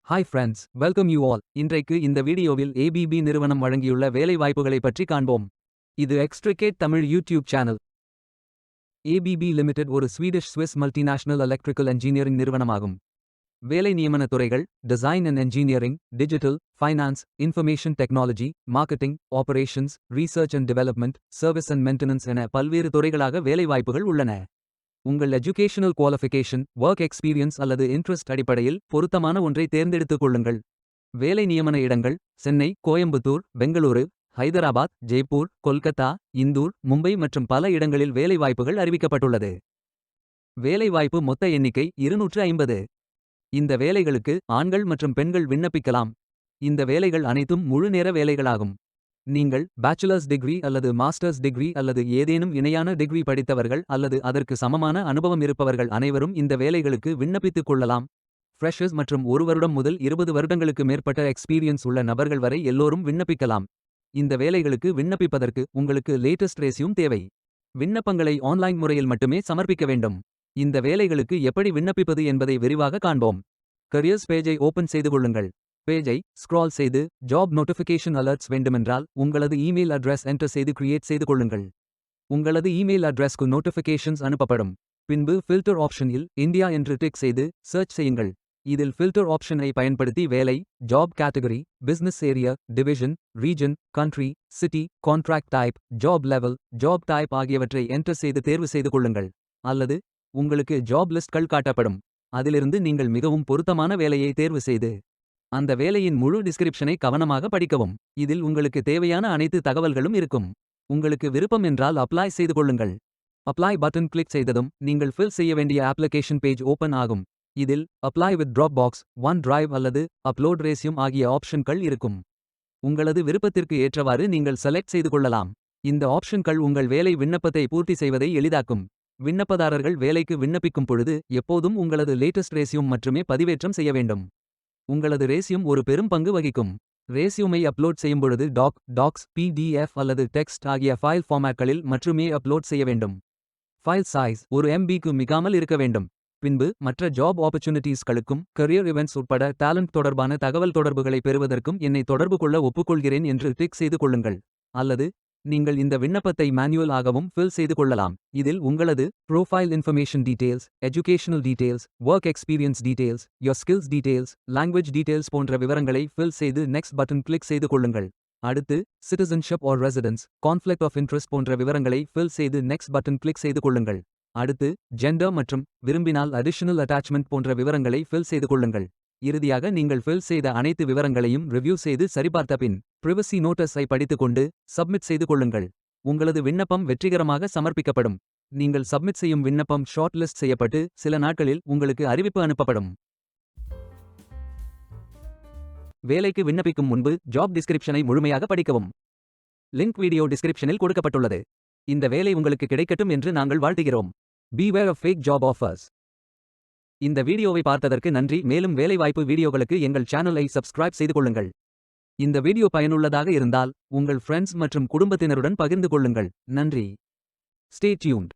Hi friends, welcome you all. இன்றைக்கு இந்த வீடியோவில் ஏபிபி நிறுவனம் வழங்கியுள்ள வேலை வாய்ப்புகளை பற்றி காண்போம். இது extricate Tamil YouTube channel. ABB limited ஒரு Swedish Swiss multinational electrical engineering நிறுவனமாகும். வேலை நியமன துறைகள் design and engineering, digital, finance, information technology, marketing, operations, research and development, service and maintenance என பல்வேறு துறைகளாக வேலை வாய்ப்புகள் உள்ளன. உங்கள் எஜுகேஷனல் குவாலிஃபிகேஷன், ஒர்க் எக்ஸ்பீரியன்ஸ் அல்லது இன்ட்ரெஸ்ட் அடிப்படையில் பொருத்தமான ஒன்றை தேர்ந்தெடுத்துக் கொள்ளுங்கள். வேலை நியமன இடங்கள் சென்னை, கோயம்புத்தூர், பெங்களூரு, ஹைதராபாத், ஜெய்ப்பூர், கொல்கத்தா, இந்தூர், மும்பை மற்றும் பல இடங்களில் வேலைவாய்ப்புகள் அறிவிக்கப்பட்டுள்ளது. வேலைவாய்ப்பு மொத்த எண்ணிக்கை 250. இந்த வேலைகளுக்கு ஆண்கள் மற்றும் பெண்கள் விண்ணப்பிக்கலாம். இந்த வேலைகள் அனைத்தும் முழு நேர வேலைகளாகும். நீங்கள் பேச்சுலர்ஸ் டிகிரி அல்லது மாஸ்டர்ஸ் டிகிரி அல்லது ஏதேனும் இணையான டிகிரி படித்தவர்கள் அல்லது அதற்கு சமமான அனுபவம் இருப்பவர்கள் அனைவரும் இந்த வேலைகளுக்கு விண்ணப்பித்துக் கொள்ளலாம். ஃப்ரெஷர்ஸ் மற்றும் 1 வருடம் முதல் 20 வருடங்களுக்கு மேற்பட்ட எக்ஸ்பீரியன்ஸ் உள்ள நபர்கள் வரை எல்லோரும் விண்ணப்பிக்கலாம். இந்த வேலைகளுக்கு விண்ணப்பிப்பதற்கு உங்களுக்கு லேட்டஸ்ட் ரெஸ்யூம் தேவை. விண்ணப்பங்களை ஆன்லைன் முறையில் மட்டுமே சமர்ப்பிக்க வேண்டும். இந்த வேலைகளுக்கு எப்படி விண்ணப்பிப்பது என்பதை விரிவாக காண்போம். கரியர்ஸ் பேஜை ஓபன் செய்து கொள்ளுங்கள். பேஜை ஸ்க்ரால் செய்து ஜாப் நோட்டிஃபிகேஷன் அலர்ட்ஸ் வேண்டுமென்றால் உங்களது இமெயில் அட்ரஸ் என்டர் செய்து கிரியேட் செய்து கொள்ளுங்கள். உங்களது இமெயில் அட்ரஸ்க்கு நோட்டிஃபிகேஷன்ஸ் அனுப்பப்படும். பின்பு ஃபில்டர் ஆப்ஷனில் இந்தியா என்று டிக் செய்து சர்ச் செய்யுங்கள். இதில் ஃபில்டர் ஆப்ஷனை பயன்படுத்தி வேலை, job category, business area, division, region, country, city, contract type, job level, job type ஆகியவற்றை என்டர் செய்து தேர்வு செய்து கொள்ளுங்கள். அல்லது உங்களுக்கு ஜாப் லிஸ்ட்கள் காட்டப்படும். அதிலிருந்து நீங்கள் மிகவும் பொருத்தமான வேலையை தேர்வு செய்து அந்த வேலையின் முழு டிஸ்கிரிப்ஷனை கவனமாக படிக்கவும். இதில் உங்களுக்கு தேவையான அனைத்து தகவல்களும் இருக்கும். உங்களுக்கு விருப்பம் என்றால் அப்ளை செய்து கொள்ளுங்கள். அப்ளை பட்டன் கிளிக் செய்ததும் நீங்கள் ஃபில் செய்ய வேண்டிய அப்ளிகேஷன் பேஜ் ஓபன் ஆகும். இதில் apply with Dropbox, one drive அல்லது அப்லோட் ரெஸ்யூம் ஆகிய ஆப்ஷன்கள் இருக்கும். உங்களது விருப்பத்திற்கு ஏற்றவாறு நீங்கள் செலக்ட் செய்து கொள்ளலாம். இந்த ஆப்ஷன்கள் உங்கள் வேலை விண்ணப்பத்தை பூர்த்தி செய்வதை எளிதாக்கும். விண்ணப்பதாரர்கள் வேலைக்கு விண்ணப்பிக்கும் பொழுது எப்போதும் உங்களது லேட்டஸ்ட் ரெஸ்யூம் மட்டுமே பதிவேற்றம் செய்ய வேண்டும். உங்களது ரெஸ்யூம் ஒரு பெரும் பங்கு வகிக்கும். ரெஸ்யூமை அப்லோட் செய்யும்பொழுது டாக்ஸ், பிடிஎஃப் அல்லது டெக்ஸ்ட் ஆகிய ஃபைல் ஃபார்மேட்களில் மட்டுமே அப்லோட் செய்ய வேண்டும். ஃபைல் சைஸ் 1 MBக்கு மிகாமல் இருக்க வேண்டும். பின்பு மற்ற ஜாப் ஆப்பர்ச்சுனிட்டீஸ்களுக்கும் கரியர் இவெண்ட்ஸ் உட்பட டேலண்ட் தொடர்பான தகவல் தொடர்புகளை பெறுவதற்கும் என்னை தொடர்பு கொள்ள ஒப்புக்கொள்கிறேன் என்று டிக் செய்து கொள்ளுங்கள். அல்லது நீங்கள் இந்த விண்ணப்பத்தை மேனுவல் ஆகவும் ஃபில் செய்து கொள்ளலாம். இதில் உங்களது profile information details, educational details, work experience details, your skills details, language details போன்ற விவரங்களை ஃபில் செய்து நெக்ஸ்ட் பட்டன் கிளிக் செய்து கொள்ளுங்கள். அடுத்து citizenship or residence, conflict of interest போன்ற விவரங்களை ஃபில் செய்து நெக்ஸ்ட் பட்டன் கிளிக் செய்து கொள்ளுங்கள். அடுத்து ஜெண்டர் மற்றும் விரும்பினால் அடிஷனல் அட்டாச்மெண்ட் போன்ற விவரங்களை ஃபில் செய்து கொள்ளுங்கள். இறுதியாக நீங்கள் ஃபில் செய்த அனைத்து விவரங்களையும் ரிவ்யூ செய்து சரிபார்த்த பின் பிரைவசி நோட்டஸை படித்துக்கொண்டு சப்மிட் செய்து கொள்ளுங்கள். உங்களது விண்ணப்பம் வெற்றிகரமாக சமர்ப்பிக்கப்படும். நீங்கள் சப்மிட் செய்யும் விண்ணப்பம் ஷார்ட் லிஸ்ட் செய்யப்பட்டு சில நாட்களில் உங்களுக்கு அறிவிப்பு அனுப்பப்படும். வேலைக்கு விண்ணப்பிக்கும் முன்பு ஜாப் டிஸ்கிரிப்ஷனை முழுமையாக படிக்கவும். லிங்க் வீடியோ டிஸ்கிரிப்ஷனில் கொடுக்கப்பட்டுள்ளது. இந்த வேலை உங்களுக்கு கிடைக்கட்டும் என்று நாங்கள் வாழ்த்துகிறோம். Beware of fake job offers. இந்த வீடியோவை பார்த்ததற்கு நன்றி. மேலும் வேலைவாய்ப்பு வீடியோகளுக்கு எங்கள் சேனலை சப்ஸ்கிரைப் செய்து கொள்ளுங்கள். இந்த வீடியோ பயனுள்ளதாக இருந்தால் உங்கள் ஃப்ரெண்ட்ஸ் மற்றும் குடும்பத்தினருடன் பகிர்ந்து கொள்ளுங்கள். நன்றி. Stay tuned.